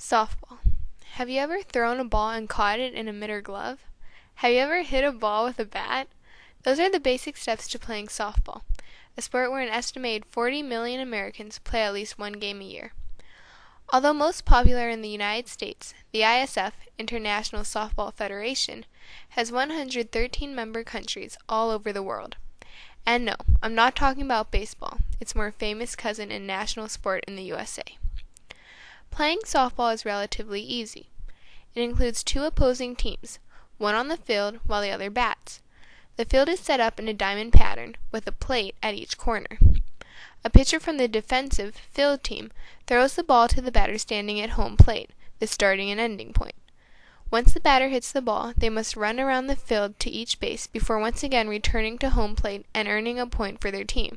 Softball. Have you ever thrown a ball and caught it in a mitt or glove? Have you ever hit a ball with a bat? Those are the basic steps to playing softball, a sport where an estimated 40 million Americans play at least one game a year. Although most popular in the United States, the ISF, International Softball Federation, has 113 member countries all over the world. And no, I'm not talking about baseball, its more famous cousin and national sport in the USA. Playing softball is relatively easy. It includes two opposing teams, one on the field while the other bats. The field is set up in a diamond pattern with a plate at each corner. A pitcher from the defensive field team throws the ball to the batter standing at home plate, the starting and ending point. Once the batter hits the ball, they must run around the field to each base before once again returning to home plate and earning a point for their team.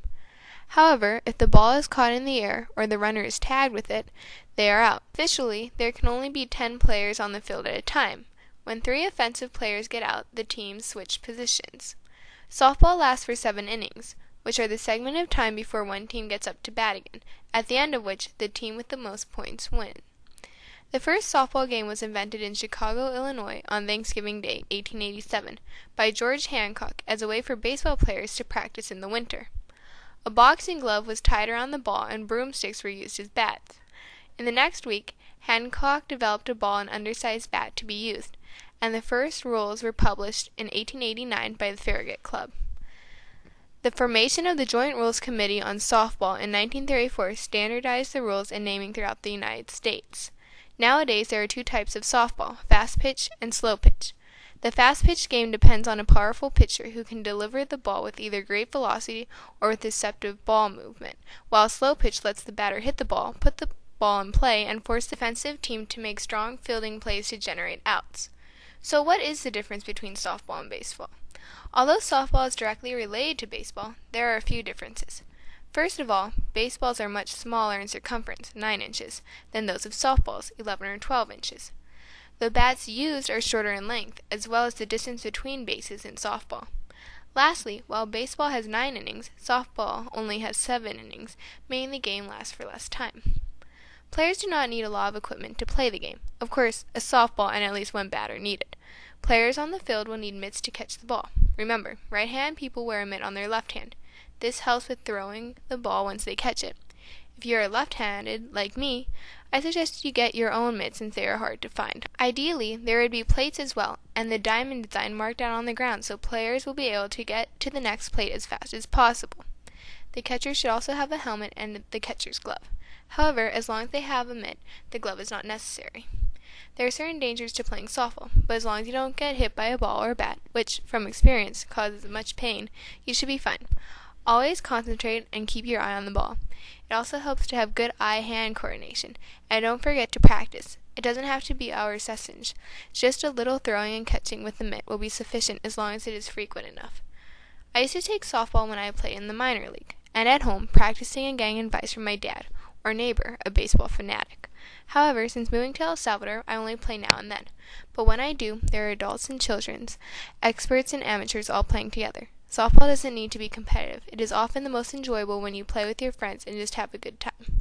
However, if the ball is caught in the air or the runner is tagged with it, they are out. Officially, there can only be 10 players on the field at a time. When 3 offensive players get out, the teams switch positions. Softball lasts for 7 innings, which are the segment of time before one team gets up to bat again, at the end of which the team with the most points wins. The first softball game was invented in Chicago, Illinois on Thanksgiving Day, 1887, by George Hancock as a way for baseball players to practice in the winter. A boxing glove was tied around the ball and broomsticks were used as bats. In the next week, Hancock developed a ball and undersized bat to be used, and the first rules were published in 1889 by the Farragut Club. The formation of the Joint Rules Committee on Softball in 1934 standardized the rules and naming throughout the United States. Nowadays, there are 2 types of softball, fast pitch and slow pitch. The fast-pitch game depends on a powerful pitcher who can deliver the ball with either great velocity or with deceptive ball movement, while slow pitch lets the batter hit the ball, put the ball in play, and force the defensive team to make strong fielding plays to generate outs. So what is the difference between softball and baseball? Although softball is directly related to baseball, there are a few differences. First of all, baseballs are much smaller in circumference, 9 inches, than those of softballs, 11 or 12 inches. The bats used are shorter in length, as well as the distance between bases in softball. Lastly, while baseball has 9 innings, softball only has 7 innings, meaning the game lasts for less time. Players do not need a lot of equipment to play the game. Of course, a softball and at least one bat are needed. Players on the field will need mitts to catch the ball. Remember, right-hand people wear a mitt on their left hand. This helps with throwing the ball once they catch it. If you are left-handed, like me, I suggest you get your own mitts since they are hard to find. Ideally, there would be plates as well, and the diamond design marked out on the ground so players will be able to get to the next plate as fast as possible. The catcher should also have a helmet and the catcher's glove. However, as long as they have a mitt, the glove is not necessary. There are certain dangers to playing softball, but as long as you don't get hit by a ball or a bat, which, from experience, causes much pain, you should be fine. Always concentrate and keep your eye on the ball. It also helps to have good eye-hand coordination, and don't forget to practice. It doesn't have to be hours sessions. Just a little throwing and catching with the mitt will be sufficient as long as it is frequent enough. I used to take softball when I played in the minor league, and at home, practicing and getting advice from my dad, or neighbor, a baseball fanatic. However, since moving to El Salvador, I only play now and then. But when I do, there are adults and children, experts and amateurs all playing together. Softball doesn't need to be competitive. It is often the most enjoyable when you play with your friends and just have a good time.